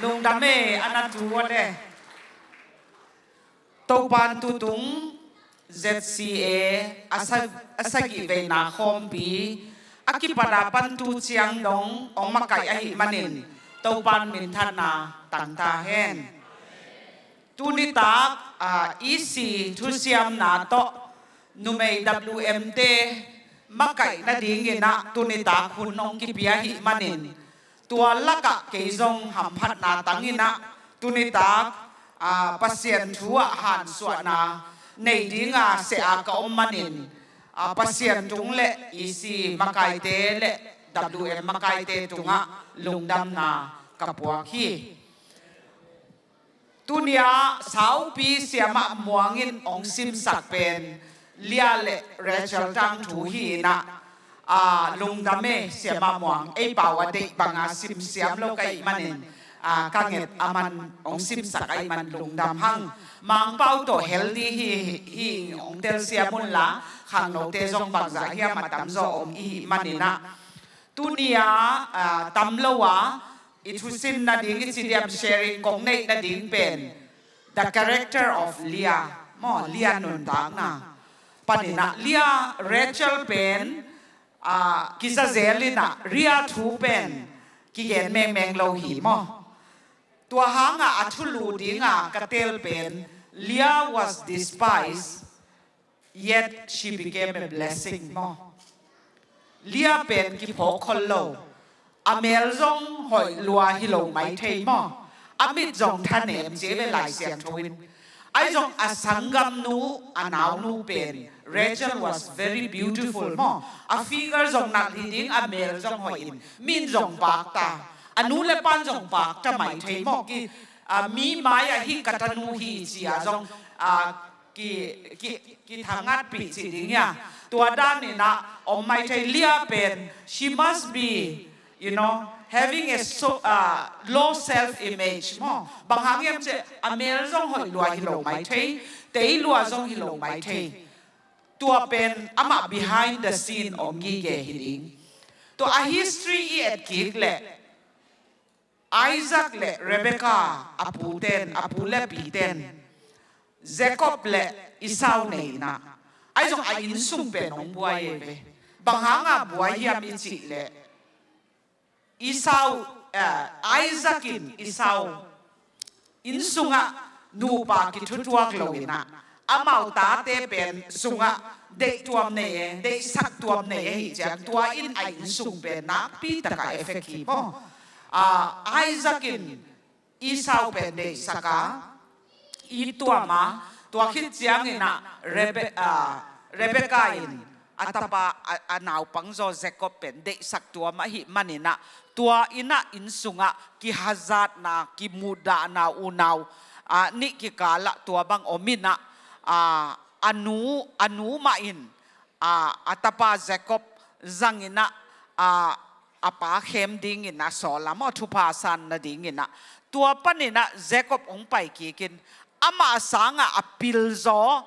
lungdam anan tuwa de Topan tutung ZCA asagi ve na khawm pi akipadapan tu chiang nong ong makai ahi manin Topan min thana tanta hen tunitak isi thusiam na to numei WMT makai na dingin na tunitak hunong kipiahi manin tua laka keizong hamphat na tangina tunitak pasien thua han suana nei dinga se a ka manin pasien tung le isi makai te le WM makai te tunga lungdam na kapuak hi tunia sau pi siama muangin ong sim sak pen Leah le Rachel tang thu hi na lungdam siama muang ei pawa de banga sim siam lo kai manin kanget aman ong sim sakai man lungdam hang mang pau to healthy hi ong tel siamun la khang no te jong bang za hi matam zo ong i manina tunia tamlowa ithusin na ding sidiam sharing kong nei na ding pen the character of Leah mo Leah Nuntakna panina Leah Rachel pen kisa zelina ria thu pen ki gen meng lo hi mo tua hanga athulu dinga katel pen Leah was despised yet she became a blessing mo Leah pen ki phokol lo amel zong hoi lua hi lo mai thei mo amit zong thanem je ve lai siang thoin ai zong Sanggamnu anaw nu pen Rachel was very beautiful mo a figure zong nat hi ding amel zong hoi in min zong bak ta anu le pan jong pak ta mai thei mo ki mi maya hi katanu hi chia jong ki thangat pi chi ding ya tua dan ni na om mai thei Leah pen she must be having a low self image mo bang hangem che amel jong hoi lua hi lo mai thei tei lua jong hi lo mai thei tua pen ama behind the scene om gi ge hi ding to a history et kik le Isaac le Rebecca apu le piten Jacob le Esau nei na ai jong ai in sung pe nong buai ve bang hanga buai hiam in chi le Esau Isaac in Esau in sunga nu pa ki thutuak lo ina amau ta te pen sunga de tuam nei de sak tuam nei hi jang tua in ai in sung pe na pi ta ka effect hi mo Isaac in Esau pen de saka itua ma tua khit chiang ina Rebecca in atapa anaw pangzo Jacob pen de sak tua ma hi manina tua ina insunga ki hazat na ki muda na unaw ni ki kala tua bang omina anu ma in atapa Jacob zangina apa khem dingin na sola mo thupasan na dingin na tua panina Jacob ong pai kikin ama asanga apil zo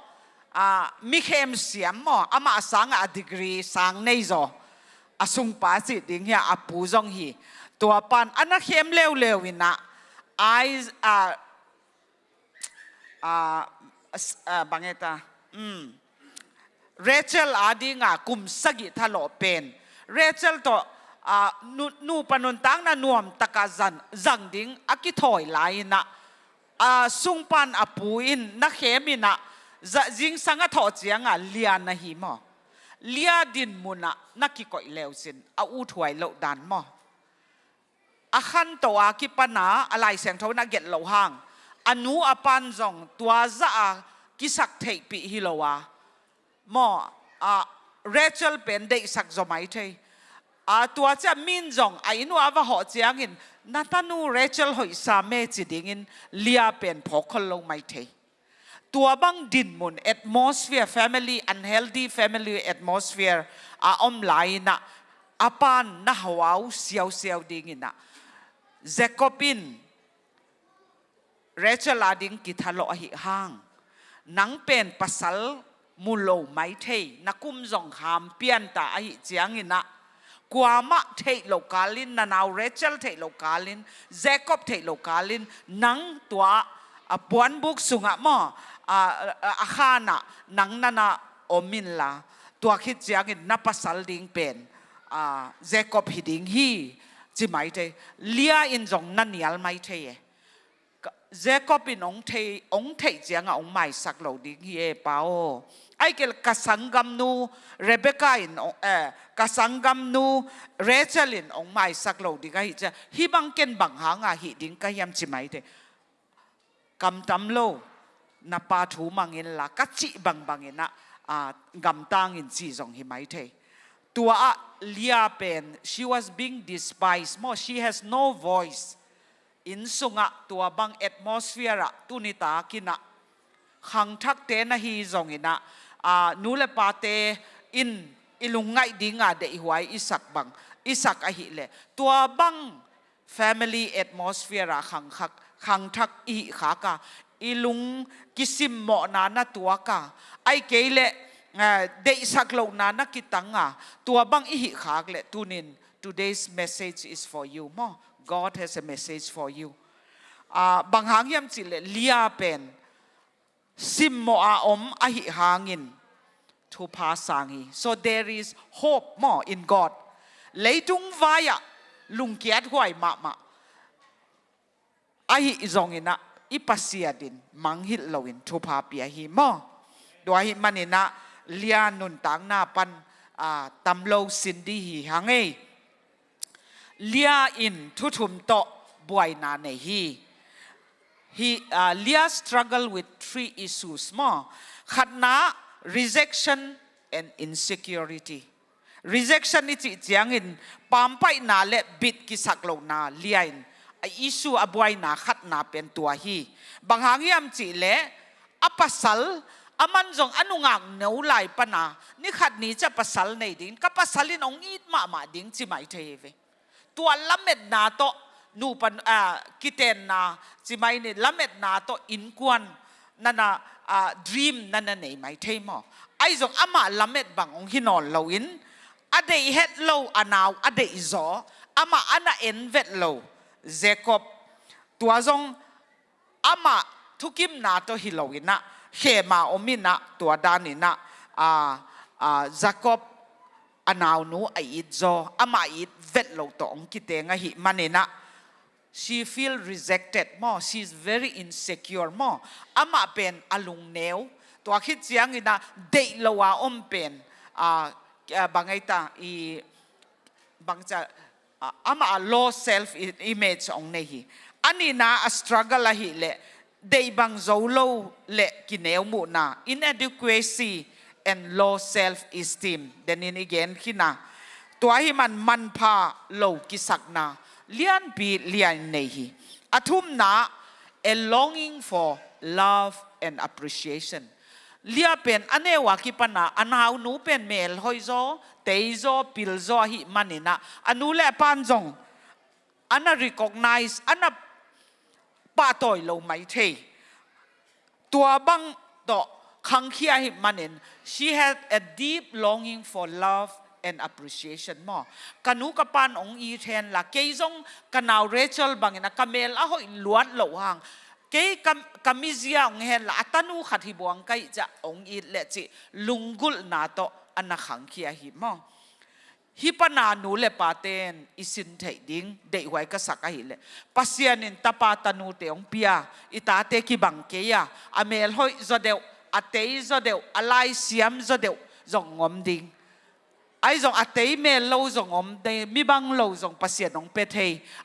mi khem siam mo ama asanga a degree sang nei zo asung pa si ding ya apu zong hi tua pan ana khem lew ina eyes bangeta Rachel adinga kum sagi thalo pen Rachel to nu panun tang na nuam takazan zang ding akithoi lai na sungpan apuin na khemina jing sanga tho chianga Leah na hi mo Leah Dimnu na ki koi leusin a u thuai lo dan mo a khan to a ki pana alai seng tho na get lo hang anu apan zong tua za a ki sak thei pi hi lo wa mo Rachel pen de sak zo mai thei tua cha min zong ai nu ava ho chiang in natanu Rachel hoi sa me chi dingin Leah pen phokol lo mai thei tua bang Dimnu atmosphere family unhealthy family atmosphere om lai na apan na hawau siaw dingin na Jacobin Rachel ading kithalo hi hang nang pen pasal mulo mai thei nakum zong ham pian ta ai chiang ina กัวมะเทโลกาลินนานาวเรเชลเทโลกาลินเจคอบเทโลกาลินนังตัวปวนบุกสุงะมออาคานะนังนานาอมินลาตัวคิดยังนับภาษาดิงเป็นเจคอบฮิดิงฮีจิไม่เทเลียอินจงนันยัลไม่เทเจคอบเป็นองเทจังองไม่สักเหล่าดิงฮีเปล่าไอ้เกลกสังกัมนูเรเบคาอินกสังกัมนูเรเชลินองไม่สักเหล่าดิงก็ฮิจะฮิบังเกนบังหางฮิดิงก็ยำจิไม่เทกำตำโลนับปาถูมังเงินละกัจจิบังเงินนะกำตังอินซีจงฮิไม่เทตัวเลียเป็น she was being despised more she has no voice อินสุงะตัวบัง atmosphere ตุนิตากินะขังทักเตนะฮีจงอินะนูเลปาเตอิลุงไงดิงเดอิหวยอิสักบังอิสักอหิเลตัวบัง family atmosphere ขังทักอีขากาอิลุงกิสิมโมนาตัวกาไอเกเลเดสักโลนานักกิตังตัวบังอิหิขากเลตุนิน today's message is for you mo God has a message for you บางหางยำจิเลเลียเป็นซิมโมอมอหิหางินทุพาสังฮี so there is hope more in God เลยตุงวายะลุงเกียรติหวยมาอหิจงอินะอิปัสเซียดินมังฮิตลวินทุพาเปียหิมอดวหิมันอินะเลียนุนตังนาปันตำโลสินดีหิหังเอเลียอินทุมโตบวยนาเนฮีLeah struggled with 3 issues more ขัดนา rejection and insecurity rejection นี่จิจังอินปามไปนาเละบิดกิสักโลนาเลียอินอิสูอบวยนาขัดนาเป็นตัวฮีบางหางยามจิเละอปัสสัลมันจงอนุงังเนื้อไหลปนานี่ขัดนี้จะปัสสัลในดินกับปัสสัลินองอีดมาดิ้งจิไม่เทเวตัวละเม็ดนาโตนูปันกิเตนนาจิไม่เนี่ยละเม็ดนาโตอินกวนนั่นdream นั่นเนี่ยไม่เทมอไอ้จงอามาละเม็ดบางองหินอนเราอินอเดย์เฮ็ดเราอนาวอเดย์จออามาอันน่ะเอ็นเวทเราเจคอบตัวจงอามาทุกิมนาโตฮิโลอินะเขมาอมินะตัวดานินะเจคอบอนาวนูไออิดจออามาอิดเวทเราตองกิเตงะหิมันเนี่ยนะ she feel rejected more she is very insecure more อามาเป็นอลุงเนวตัวคิดเสียงอินะเดลวาอมเป็นบางไงตาบางจะอามา low self image องเนหีอันนี้นะ struggle ละหิเลเดบังโซโลเลกินเนวมุนา inadequacy and low self esteem เดนินอีกเองขี้นาตัวที่มันพาโลกิสักนาเลียนปีเลียนเนหีอาทุมนา a longing for love and appreciation เลียเป็นอันเนวากิปนาอันหาวนูเป็นเมลหอยโซเตยโซปิลโซหิมันนี่นะอันนูเล่ปันจงอันน่ะ recognize อันน่ะป้าต่อยเราไม่เทตัวบังต่อขังเขียหิมันนี่ she had a deep longing for love and appreciation more กันูกับปานองอีเทนละเกยจงกันเอาเรเชลบังนะกัมเมลอ่ะหอยล้วนเหลวหางเกยกัมมิเซียองเฮนละอัตนูขัดหิบวงไกจะองอีเลจิลุงกุลนาโตอันนักขังเขียหิมอฮิปนานูเลปาเตนอิสินเทดิงเดไว้ก็สักหิเลปัสยานินตาปาตนูเตองเปียอิตาเตกิบังเกียอเมลหอยจเดวอเตยจเดวอะไรเสียมจเดวจงงมดิงไอ้จงอเตยเมลโลจงงมเดมีบังโลจงปัสยานองเปเท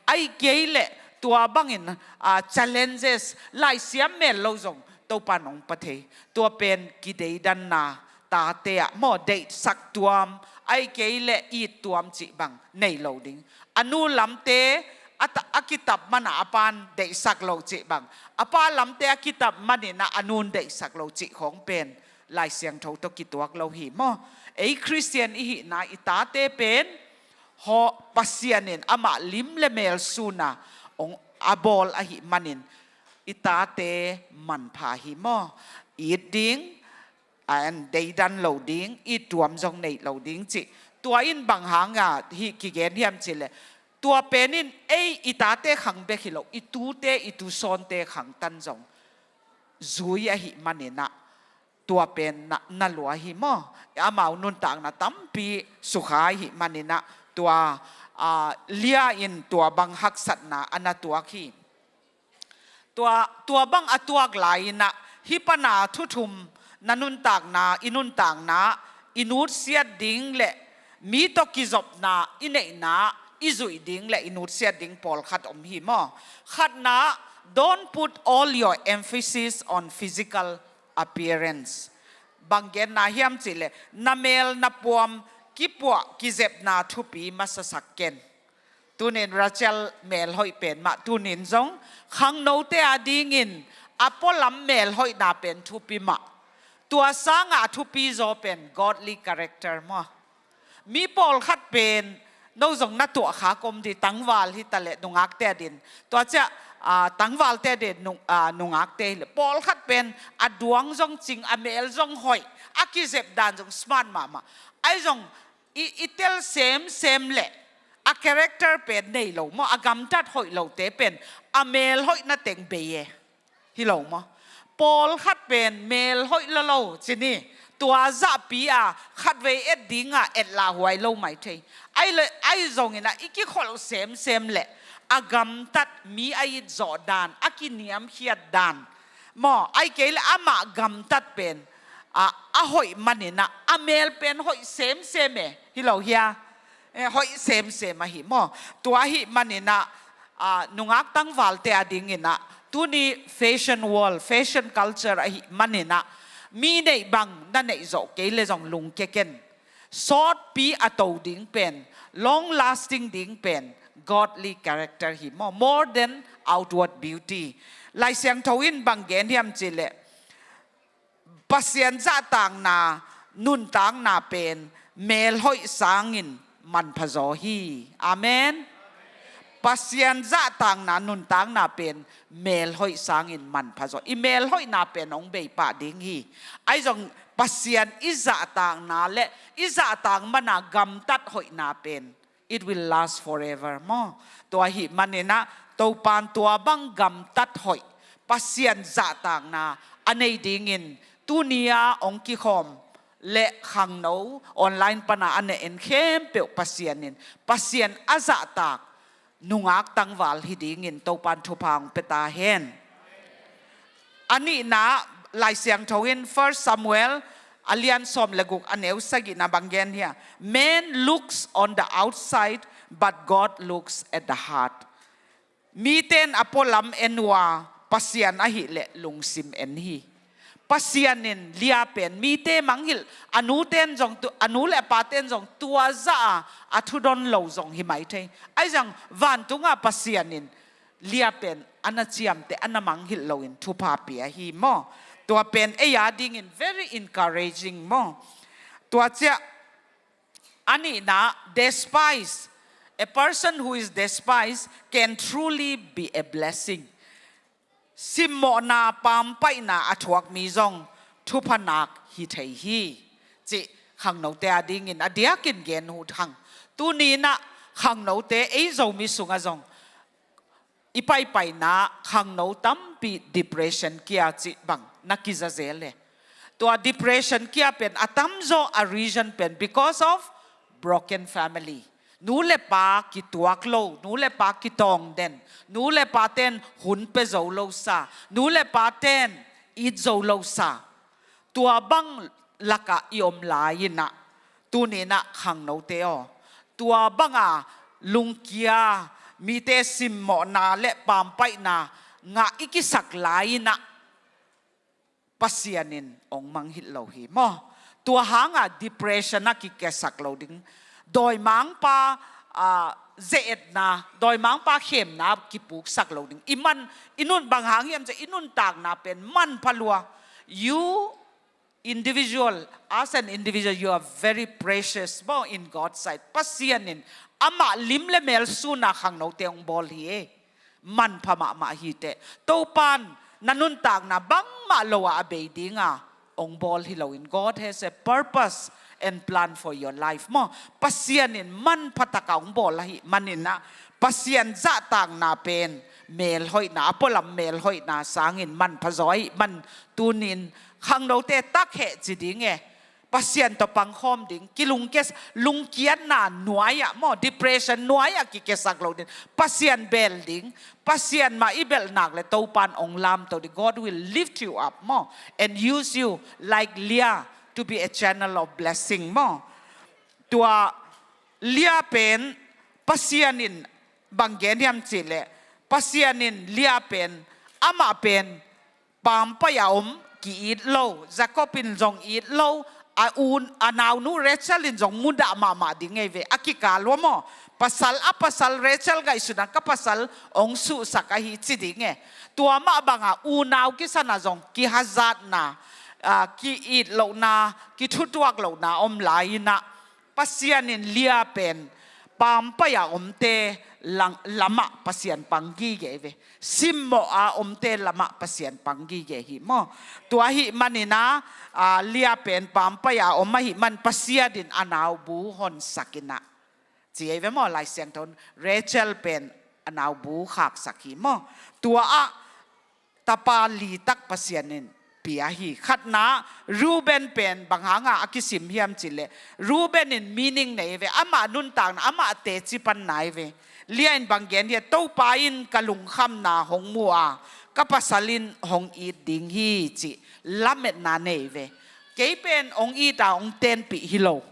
ไอ้เกยเลตัวบังอินchallenges ไล่เสียมเมลโลจงตัวปานองเปเทตัวเป็นกิเดดันนาตาเตะโมเดสักตัวไอ้เกยเลอีตัวมจิบังในโลดิงอนุลำเตอากิตับมันอาปานเดสักโลจิบังอาปาลำเตอากิตับมันเนี่ยนะอนุนเดสักโลจิของเป็นลายเสียงเท่าตกิตัวเราหิมอไอ้คริสเตียนอีหินาอิตาเตเป็นหอปัสยานินอามาลิมเลเมลซูนาองอาบอลอหิมันนินอิตาเตมันพาหิมออีดิงอันเดดันโลดิ้งอีตัวมจงในโลดิ้งจิ ตัวอินบางหางอ่ะฮิกิเกนเฮียมจิเลตัวเป็นอินอิตาเตขังเบกิโลอิตูเตอิตูซอนเตขังตันจงจุยหิมันเนนะตัวเป็นนัลวะหิมออามาอุนุนต่างนะตั้มปีสุขาหิมันเนนะตัวเลียอินตัวบังฮักสัตนะอันนั้นตัวขี้ตัวบังอตัวกลายนะฮิปนาทุทุมนันุนต่างนะอินุนต่างนะอินุเสียดิ้งเละมีตกิจบนะอินเนนะอิจุยดิ้งเละอินุเสียดิ้งปอลขัดอมหิมอขัดนะ don't put all your emphasis on physical appearance บางเกณฑ์นะเฮียมจิเลนาเมลนาปวมกิปัวกิเจ็บนาทุปีมาสักเกนตุนินราเชลเมลหอยเป็นมาตุนินจงขังโนเตอดิงินอพอลัมเมลหอยนาเป็นทุปีมาตัวสร้างทุปีโจเป็น godly character มามีปอลขัดเป็นนอกจากนัตัวขากรมที่ตั้งวาลที่ตะเลนุงักเตดินตัวจะตั้งวาลเตดินนุงักเตลปอลขัดเป็นอดวงจงจริงอเมลจงหอยอากิเจ็บดานจงสมาร์ทมาไอจงอีเตลเซมเละอาคาแรคเตอร์เป็นในโลมอากำจัดหอยโลเตเป็นอเมลหอยน่าเต็งเบย์ฮิโลมปอลขัดเป็นเมลหอยละโลจินี่ตัวจะปีขัดเวเอ็ดดิ้งเอ็ดลาหวยโลไม่ใช่ไอจงนะอีกิขอลเซมเละอากำจัดมีไอจอดานอากินิยมเขียดดานไอเกลอามากำจัดเป็นหอยมันนี่นะเมลเป็นหอยเซมฮิโลเฮียหอยเซมมาหิตัวหิมันนี่นะนุงักตั้งวาลเตอดิ้งนะตัวนี้แฟชั่นวอลแฟชั่นคัลเจอร์หิมันนี่นะมีในบางนั่นในโจเกลจงลุงเกเกนซอดปีอัตโตดิ้งเป็น long lasting ดิ้งเป็น godly character หิmore than outward beauty ลายเสียงทวินบางเกนที่อัมจิเลปัสยันจะต่างนานุนต่างนาเป็นเมลหอยสางินมันพะโจฮีอาเมนปัสยันจะต่างนานุนต่างนาเป็นเมลหอยสางินมันพะโจอีเมลหอยนาเป็นองเบยปะดิ้งฮีไอจงปัสยันอิจะต่างนาและอิจะต่างมันกำตัดหอยนาเป็น it will last forever ตัวหิมันเนี่ยนะตัวปานตัวบังกำตัดหอยปัสยันจะต่างนาอันในดิ้งินตุนียองกิคอมเละขังโนออนไลน์ปนาอันเนเอ็นเข้มเปียวปัสยันนินปัสยันอาซาตากนุงักตั้งวาลฮิดีงินโตปันทุพังเปตาเฮนอันนี้นะลายเสียงทวิน First Samuel อเลียนสมเลกุกอันเอวสกินาบางเกนเฮีย Man looks on the outside but God looks at the heart มีเต้นอพอลัมเอ็นวาปัสยันอหิเลลุงซิมเอ็นฮีปัสยันนินเลียเป็นมีเตมังหิลอนุเต้นจงอนุเลปาเต้นจงตัวจะอัทุดอนโลจงหิไม่เทไอจังวันตุงปัสยันนินเลียเป็นอันนั้นเจียมแต่อันนั้นมังหิลโลอินทุพาเปียฮีตัวเป็นยาดิ้งอิน very encouraging ตัวเจ้าอันนี้นะ despise a person who is despised can truly be a blessingสิมโมนาปามไปนาอถวกมีจงทุพนักฮิเทฮีจิขังโนเตอดิ้งอินอเดียกินเกนหูทังตัวนี้นะขังโนเตโจมีสุงจงอีไปนะขังโนตั้มปี depression เกียจิบังนักกิจเจเลตัว depression เกียเป็นอตั้มโจ a reason เป็น because of broken familyนูเลปากิตัวกโลนูเลปากิตองเดนนูเลปาเตนหุนเปโจโลซานูเลปาเตนอีโจโลซาตัวบังลักะยอมลายนะตัวนี้นะขังโนเตอตัวบังลุงเกียมีเตสิมโมนาเลปามไปนางาอิกิสักลายนะปัสยานินองมังหิโลหีตัวหางdepression นักกิเกสักโลดิงโดยมังปาเจดนะโดยมังปาเข้มนะกิปุกสักโลดิงอินุนบางหางยังจะอินุนต่างนะเป็นมันพลัว you individual as an individual you are very precious in God's sight ปัสยานินอามาลิมเลเมลสูนักขังโนเตองบอลฮีมันพม่ามาฮีเตโตปันนันุนต่างนะบังมาโลอาเบดิงองบอลฮิโลอิน God has a purpose and plan for your life mo pasianin man patakaung bolahi manina pasian za tang na pen mel hoi na apolam mel hoi na sangin man phazoi man tunin khang no te tak he chidinge pasien to pang khom ding kilung kes lungkian na nuaya mo depression nuaya ki kesak lo din pasien bel ding pasien ma ibel nak le Topan ong lam to the God will lift you up mo and use you like Leah to be a channel of blessing mo tua Leah pen pasianin banggen yam chile pasianin Leah pen ama pen pam payaom ki eat low Jacobin jong eat low anaw nu Rachel in jong muda mama dingay ve akikalo mo pasal Rachel ga isudan ka pasal ong su sakahi chidinge tua ma banga unaw ki sana jong ki hazat na ki eat low na ki thutuak low na om lai na pasianin Leah pen pam paya omte lama pasian panggi ge ve simmo a omte lama pasian panggi ge hi mo tua hi manina Leah pen pam paya omahi man pasia din anaw bu hon sakina ji ve mo lai siang ton Rachel pen anaw bu khak sakhi mo tua a tapa li tak pasianin piahi khatna Ruben pen banghanga akisim hiam chile Ruben in meaning nei ve ama Nuntakna ama te chi pan nai ve Leah in banggen ye Topan kalunghlna hong mua kapasalin hong i ding hi chi lamet na nei ve ke pen ong i ta ong ten pi hilo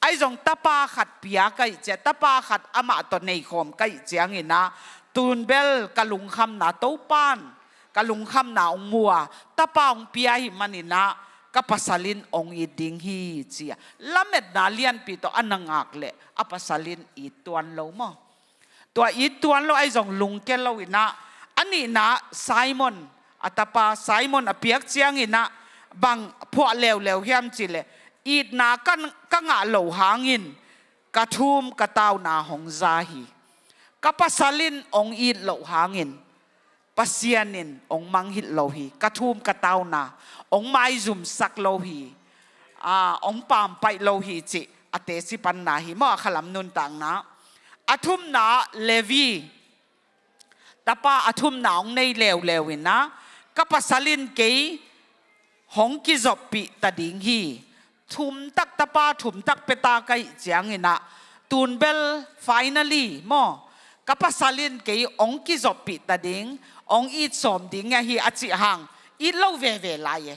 ai jong tapa khat pia kai che tapa khat ama to nei khom kai chiang ina tunbel kalunghlna Topan kalunghlna ong mua tapa ong pia hi manina kapasalin ong i ding hi chia lamet na lian pi to anangak le apasalin i tuan lo mo tua i tuan lo ai jong lungkel lo ina ani na Simon atapa Simon apiak chiang ina bang phwa lew hiam chile it na kan nga lo hangin kathum kataw na hong zahi kapasalin ong it lo hangin pasianin ong manghit lo hi kathum kataw na ong mai zum sak lo hi ong pam pai lo hi chi ate si pan na hi mo khalam Nuntakna athum na Levi tapa athum na ong nei lewin na kapasalin ke hong ki zoppi tading hi thum tak tapa thum tak peta kai chiang ina tunbel finally mo kapasalin ke ong ki zoppi tading ong it som ding hi achi hang it lo ve lai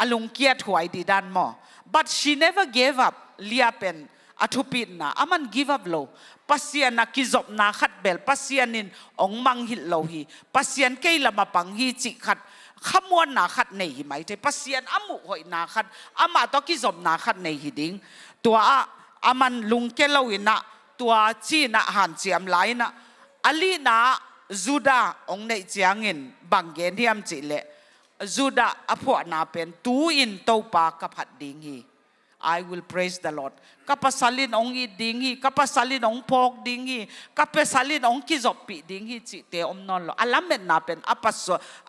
alung kiat huai di dan mo but she never gave up Leah pen athupit na aman give up lo pasian na kizop na khat bel pasianin ong manghit lo hi pasian ke lama pang hi chi khat khamwan na khat nei hi mai te pasian amu hoi na khat ama to kizop na khat nei hi ding tua aman lungke lo ina tua chi na han chiam lai na ali na Juda ong nei chiangin banggen hiam chi le Juda apho na pen tu in Topa kaphat ding hi I will praise the Lord kapasalin ong i ding hi kapasalin ong pok ding hi kapasalin ong kizoppi ding hi chi te om non lo alamet na pen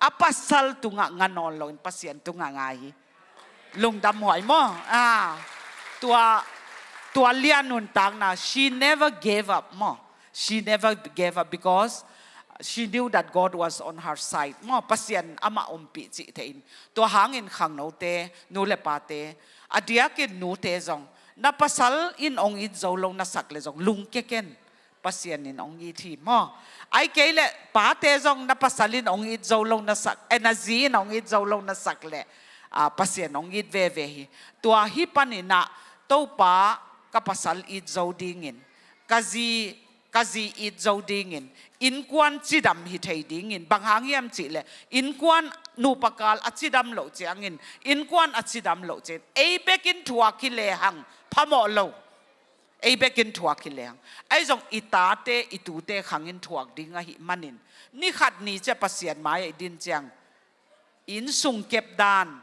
apasal tunga nganon lo in pasien tunga ngai lungdam hoi mo tua Leah Nuntakna she never gave up mo she never gave up because she knew that God was on her side mo pasien ama ompi chi tein to hangin khang no te nu le pa te adiakin nu te jong na pasal in ong it zolong na sak le jong lung keken pasien in ong i thi mo ai ke le pa te jong na pasalin ong it zolong na sak energy in ong it zolong na sak le pasien ong it ve hi tua hi panina to pa ka pasal it zo dingin kazi it zo dingin in kwan chidam hi thei dingin banghangiam chi le in kwan nu pakal achidam lo chiangin in kwan achidam lo chen ei bekin thua ki le hang phamo lo ei bekin thua ki le hang ai jong itate itute khangin thuak dinga hi manin ni khat ni che pasien mai din chiang in sung kep dan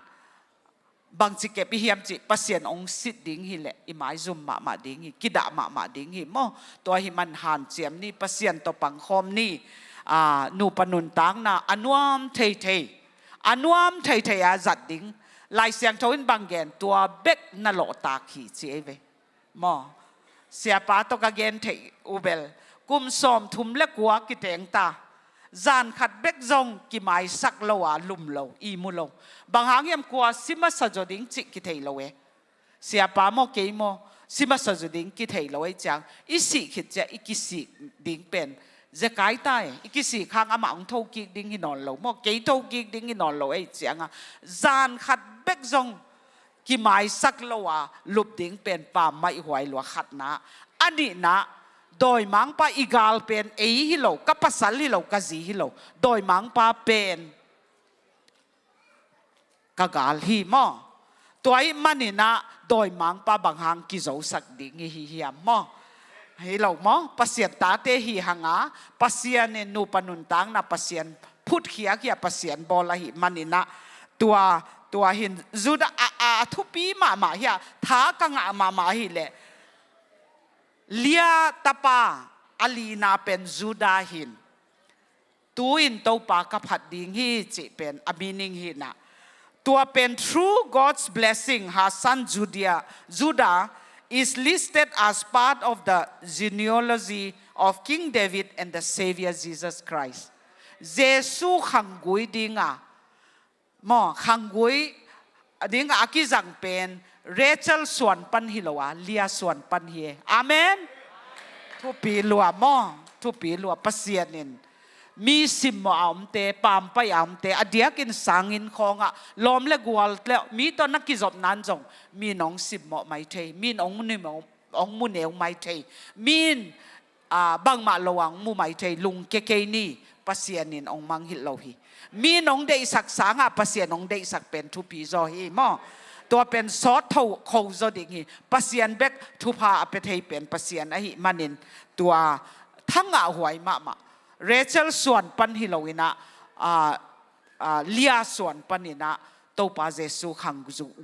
bang chi kep hiam chi pasien ong sit ding hi le imai zum ma ding hi kida ma ding hi mo to hi man han chiam ni pasien to pang khom ni nu panun tang na anuam thei a zat ding ลายเสียงทวินบางเกนตัวเบกนโลตาขีเจเวมอเสียป้าตกเกนเทอุเบลกุมสอมทุมเล็กวัวกิเตงตาจานขัดเบกจงกิไม้สักโลวาลุมโลอีมุโลบางหางยมกัวซิมาสจดิงจิกิเทโลเวเสียป้าโมเกยโมซิมาสจดิงกิเทโลเวจังอิสิขิดจะอิกิสิดิงเป็นจะกายตายอิกิสิข้างอามาองทกิดิงหินอนโลโมเกยทกิดิงหินอนโลไอจังอ่ะจานขัดเบกจงกิไม้สักโลวาลุบดิงเป็นป่าไม่หวยหลวขัดนะอันนี้นะโดยมังปาอีกาลเป็นเอฮิโลกับภาษาฮิโลกับจีฮิโลโดยมังปาเป็นกะกาลฮิมอตัวไอ้มันนี่นะโดยมังปาบางหางกิโจสักดิ่งฮิยามมอฮิโลมอปัสยตาเตฮิหังอาปัสยนนูปนุนตังนะปัสยนพุทธเขียกปัสยนบอลหิมันนี่นะตัวหินจุดทุปีมาเฮียท้ากังมาฮิเลเลียตาปาอลีนาเป็นจูดาหินตูอินตัวปากับผัดดิ่งฮีจิเป็นอามินิงหินะตัวเป็น true God's blessing ฮาซันJudah is listed as part of the genealogy of King David and the Savior Jesus Christ เยซูขังกุยดิ่งมอขังกุยดิ่งอากิจังเป็นเรเชลส่วนปันฮิโลวะเลียส่วนปันเฮอาเมนทุปีลัวมอทุปีลัวปัสเซียนินมีสิมอามเตปามไปอามเตอเดียกินสังอินของอ่ะลมเลกวอลแล้วมีตอนนักกิจบนั้นจงมีน้องสิมอไม่เทมีน้องมุนิมองมุนเอวไม่เทมีบางมาลวังมูไม่เทลุงเกนี่ปัสเซียนินองมังฮิโลฮีมีน้องเดสักสังอ่ะปัสเซียน้องเดสักเป็นทุปีจอฮีมอตัวเป็นซอสเท่าเขาจะดิ่งฮีปัสเซียนเบกทุพาอเปเทเป็นปัสเซียนไอฮิมันินตัวทั้งอ่ะหวยมาเรเชลส่วนปันฮิโลวินะเลียส่วนปันฮินะตัวป้าเจสุขัง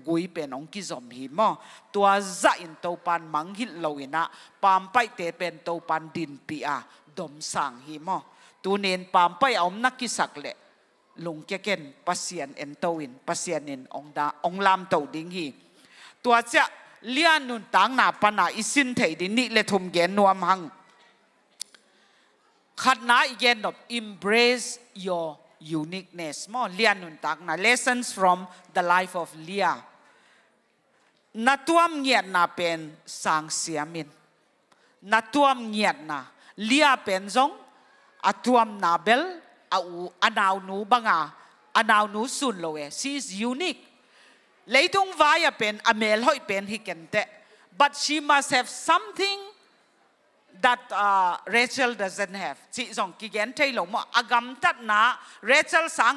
กุยเป็นองกิจอมหิมอตัวจะอินตัวปันมังฮิโลวินะปามไปเตเป็นตัวปันดินปีอาดมสังหิมอตัวเน้นปามไปเอานักกิสักเละลุงเกเกนปัสเซียนเอ็นโตวินปัสเซียนเอ็นองลามโตดิงฮีตัวจะเลียนุนตังนาปนาอิสินเทดินิเลทุมเกนนวมหังขัดนาอีกเกนดบ embrace your uniqueness มอเลียนุนตังนา lessons from the life of Leah นัตัวมเงียดนาเป็นสังเสียมินนัตัวมเงียดนาเลียเป็นจงอัตัวมนาเบลอนาวนูบังอนาวนูสุนโลเอ she is unique เลยตรงวายเป็นอเมลหอยเป็นฮิกันเต but she must have something that Rachel doesn't have จิจงกิเกนเทลงมอากำตัดนะ Rachel สัง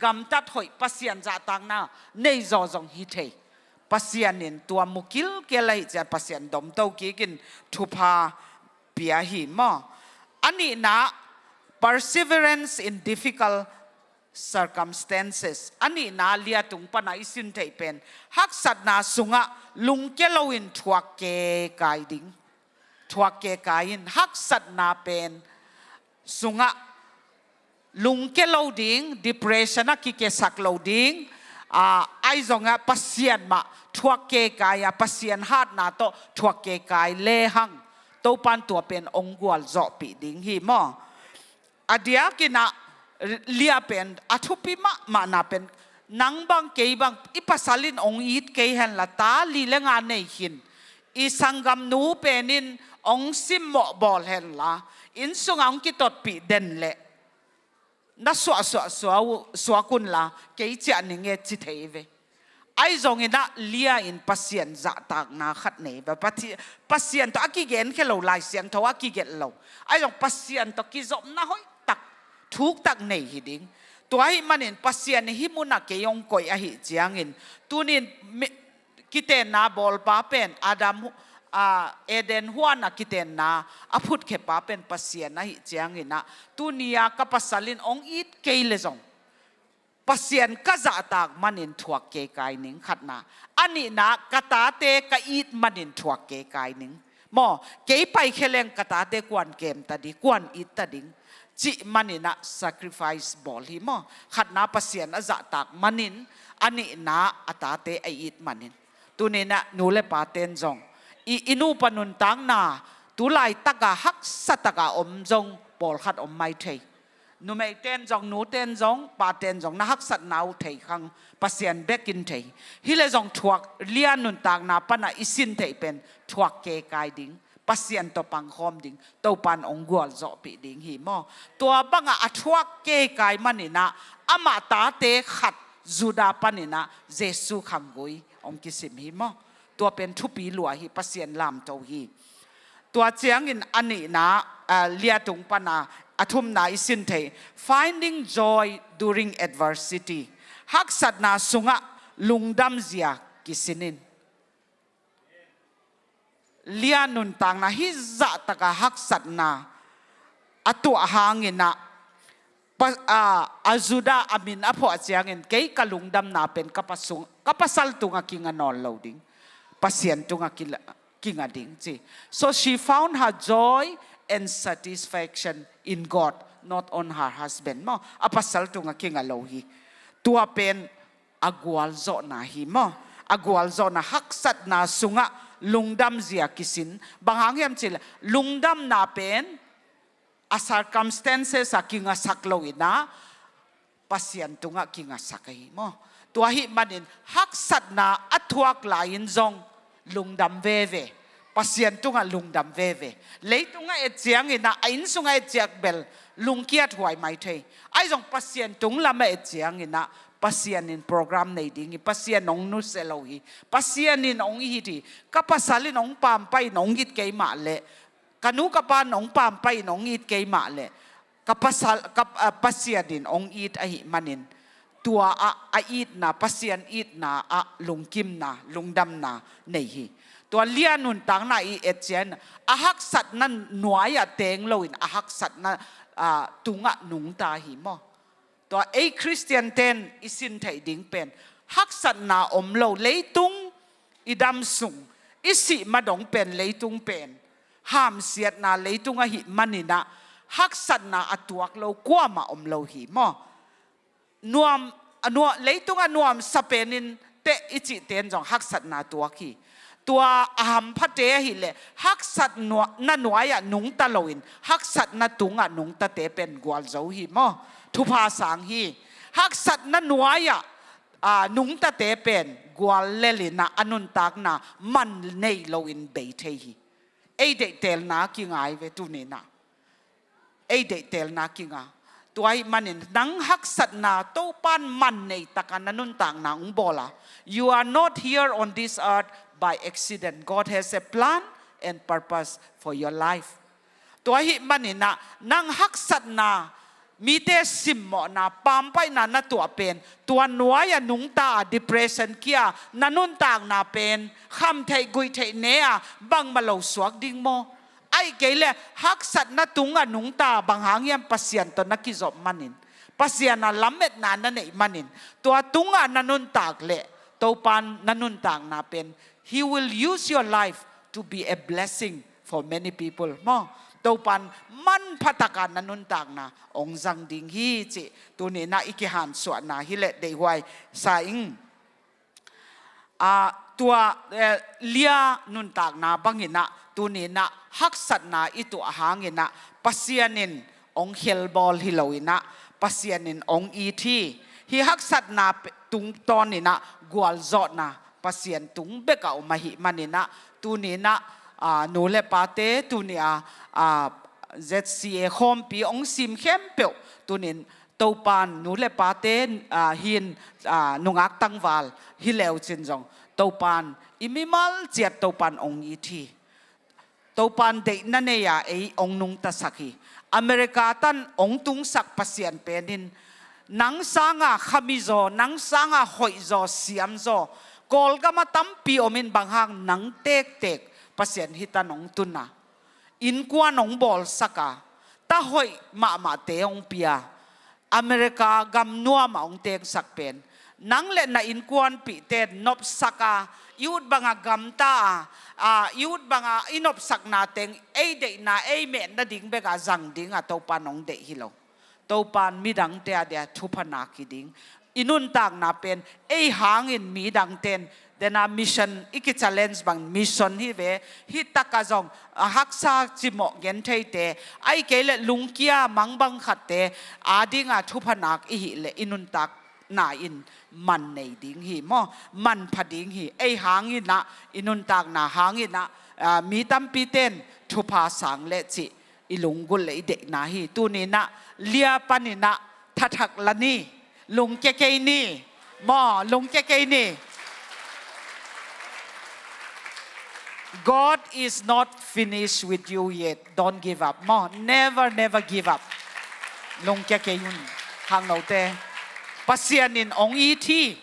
กำตัดหอยปัสยันจะตังนะในจอจงฮิเทปัสยันนินตัวมุกิลเกลัยจะปัสยันดมเต้ากิกินทุพาเปียหิมออันนี้นะ perseverance in difficult circumstances อันนี้นาเลียตุงปนาอิสินเทเป็นฮักสัตนาสุงะลุงเกลวินทวกเกกายดิงทวกเกกายินฮักสัตนาเป็นสุงะลุงเกลดิง depression กิเกสักโลดิงไอจงะปัสเซียนมาทวกเกกายปัสเซียนฮาดนาโตทวกเกกายเลหังโตปันตัวเป็นองกวลจอปีดิงฮีมออเดียกินะเลียเป็นอทุปิมานาเป็นนังบังเกยบังอิปัสลินองอีดเกยเห็นละตาลีเลงานในหินอีสังกัมนูเป็นินองซิมโมบอลเห็นละอินสุงองกิตดปีเด่นเละนัสสวกุนละเกยจะนิเงจิเทเวไอจงอินะเลียอินปัสยันจะตากนาขัดเนบปัสยันตัวอากิเกนแค่เราลายเสียงทว่ากิเกนเราไอจงปัสยันตัวกิจอมนะหอยตักทุกตักเนหิดิงตัวให้มันอินปัสยันหิมุนักเกยองกอยอหิเจียงอินตัวนินกิเตนนาบอลป้าเป็นอาดัมเอเดนหัวนักกิเตนนาอพุทธเขป้าเป็นปัสยันนะหิเจียงอินนะตัวเนียกับปัสลินองอีดเกยเลจงปัสยันก็จะตากมันอินทวกเกกายหนิงขัดนาอันนี้นะกตาเตกอีดมันอินทวกเกกายหนิง มอเก๋ไปเคเลงกตาเตกวนเกมตาดีกวนอิตาดิงจิมันนินะ sacrifice บอลหิมอขัดนาปัสเซียนอาจะตักมันินอันนี้นาอัตาเตไออิตมันินตัวนี้นะนูเลปาเตนจงอินูปนุนตังนาตุไลตะกะฮักสัตกะอมจงบอลขัดอมไม่เทนูไม่เต้นจงนูเต้นจงปาเต้นจงนะฮักสัตนาวเทขังปัสเซียนเบกินเทฮิเลจงทวกเลียนุนตังนาปนะอิสินเทเป็นทวกเกกายดิงปัสเซียนตัวปังคอมดิงตัวปันองกวลจ่อปีดิงหิมอตัวบังอาทวกเกกายมันนี่นะอามาตาเตขัดจูดาปันนี่นะเยซูขังกุยองกิสิมหิมอตัวเป็นทุปีหลัวหิปัสเซียนลามโตหีตัวเจียงอินอันนี้นะเลียตุงปนาอาทุมนาอิสินเท finding joy during adversity ฮักสัตนาสุงะลุงดัมเซียกิสินินเลียนุนตังนะฮิจะตะกะฮักสัตนาอตัวหางินะอาจูดาอามินอภอเจียงเงินเกยกะลุงดัมนาเป็นกะปัสสุงกะปัสสัลตุงะกิงะนอนโลดิงปัสเซียนตุงะกิงะดิงจี so she found her joy and satisfaction in God not on her husband มออปัสสัลตุงะกิงะโลฮีตัวเป็นอากวลโจนาฮีมออากวลโจนาฮักสัตนาสุงะลุงดัมเสียกิสินบางครั้งยังจิลลุงดัมนาเป็นอา circumstances กิงาสักโลอินะปัสยันตุงะกิงาสักหิมอตัวหิมันอินฮักสัตนาอัทวกลายินจงลุงดัมเวเวปัสยันตุงะลุงดัมเวเวเลยตุงะเอเจียงอินะอินสุงะเอเจียกเบลลุงเกียรถวยไม่เทไอจงปัสยันตุงละเมเอเจียงอินะปัสยันนินโปรแกรมในดิ่งปัสยันนงนุสเอโลฮีปัสยันนินองฮีดีกับปัสสาลินองปามไปนองยิดเกยมาเลกันูกับปานองปามไปนองยิดเกยมาเลกับปัสยันนินองยิดอหิมันินตัวอาอิดนาปัสยันอิดนาลุงกิมนาลุงดำนาในฮีตัวเลียนุนตังนาอีเอเจนฮักสัตนั้นหน่วยเตงโลอินฮักสัตนั้นตุงะนุงตาหิมอตัวคริสเตียนเตนอิสินไทยดิ่งเป็นฮักสัตนาอมโลเลยตุงอิดำสุงอิสิมาดงเป็นเลยตุงเป็นห้ามเสียดนาเลยตุงหิมันนี่นะฮักสัตนาอตัวกโลกว่ามาอมโลหิมอนวมเลยตุงนวมสเปนินเตอิจิเตนจงฮักสัตนาตัวขี้ตัวอาหามพัดเจหิเลฮักสัตนัวนั่นหน่วยนุงตะโลอินฮักสัตนาตุงนุงตะเตเป็นกวลเจ้าหิมอทุพาสังฮีฮักสัตนันหน่วยนุงตะเตเป็นกวลเลลินะอนุนตักนามันในโลอินเบเทฮีเอเดเตลนากิงไอเวตุนีนะเอเดเตลนากิงาตัวไอ้มันนี่นังฮักสัตนาโตปันมันในตะกันนันุนตักนาอุบอลา you are not here on this earth by accident God has a plan and purpose for your life ตัวไอ้มันนี่นะนังฮักสัตนามีเตสิมหมอนาปามไปนานาตัวเป็นตัวหน่วยนุงตา depression เกียนันุนต่างนาเป็นคำไทยกุยไทยเนียบังมาเหลาสวกดิ่งโมไอ้เกลเลยฮักสัตนาตุงนุงตาบางหางยังปัสยันตนักกิจอบมันินปัสยันนาล้ำเม็ดนานนั่นเองมันินตัวตุงนันุนตากเละตัวปันนันุนต่างนาเป็น he will use your life to be a blessing for many people โมตัวปันมันพัฒการนันุนต่างนะองจังดิ่งฮีจิตัวนี้นะอิกิหันส่วนนะฮิเลเดย์ไว้สายตัวเลียนุนต่างนะบางอินะตัวนี้นะฮักสัตนาอิตัวหางอินะปัสยานินองเฮลบอลฮิโลอินะปัสยานินองอีทีฮิฮักสัตนาตุงตอนนี้นะกวลจอดนะปัสยันตุงเบกเอามาหิมันนี่นะตัวนี้นะนูเลปาเตตัวนี้ZCA คอมปีองซิมเข้มเปียวตัวนี้ตัวปานนูเลปาเตหินนุงักตังวาลฮิเลวจินจงตัวปานอิมิมัลเจียตัวปานองอีทีตัวปานเด็กนั่นเนี่ยองนุงตะสักฮีอเมริกาตันองตุงสักปัสยันเป็นดินนังสังขมิโซนังสังหอยโซเสียมโซกอลก็มาตั้มปีอมินบางหางนังเตกปัสยันฮิตานองตุนะอินกวนองบอลสักตาหอยมาเตองเปียอเมริกากำนัวมาองเตงสักเป็น นังเล่นน่ะอินกวนปีเตนนบสักยุดบังกัมตายุดบังอินบสักนาเต็งเอเดน่ะเอเมนน่ะดิ่งเบกจังดิ่งตัวปานองเดฮิโลตัวปานมีดังเตียเดียทุพนาคิดิ่งอินุนตากน่ะเป็นเอหางอินมีดังเต็นเดน่ะมิชชั่นอีก challenge บางมิชชั่นฮิเวฮิตากะจงฮักษาจิโมเกนเทเตไอเกลลุงเกียมังบังขัดเตอาดิ่งทุพนักอิหิเลอินุนตากน่าอินมันในดิ่งหิมอมันพดิ่งหิไอหางอินนะอินุนตากน่าหางอินนะมีตั้มปีเต้นทุพาสังเลจิอิลุงกุลเลยเด็กน่าหิตูนี่นะเลียปันินะทักละนี่ลุงเกเกนี่มอลุงเกเกนี่God is not finished with you yet. Don't give up. Mo, never give up. Long kya yun hang no te. Pasyanin ong iti.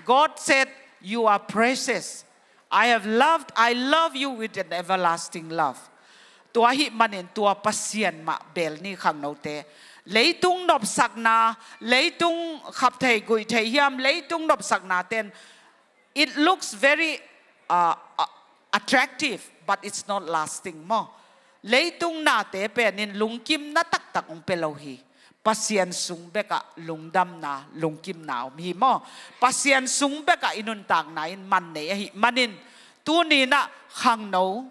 God said, "You are precious. I love you with an everlasting love." Tua hi manin tua pasyan ma bel ni hang no te. Leitung nop sakna, leitung khap thei gui thei hiam, leitung nop sakna ten. It looks very attractive, but it's not lasting mo. Leitung na te penin lungkim na tak ong pelohi. Pasyan sung beka lungdam na lungkim na hi mo. Pasyan sung beka inuntag na in man ne hi manin tuni na hang no.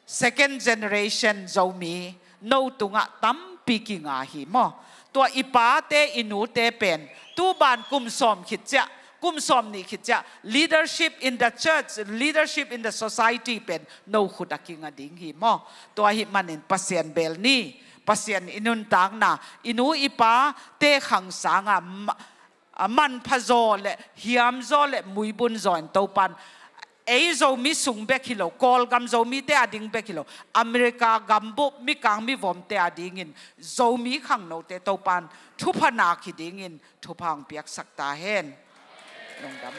Second generation Zomi no tunga tampi ki nga hi mo. Tua ipa te inu te pen tu ban kum som khitja kum som ni khitja leadership in the church, leadership in the society pen no khudaki nga ding hi mo to hi manin pasien bel ni pasien inun tang na inu ipa te khang sanga man phazo le hiam zo le muibun zoin topan ei zo mi sung be kilo kol gam zo mi te ading be kilo America gambo mi kang mi vom te ading in zo mi khang no te topan thupana ki ding in thupang piak sakta hen lungdam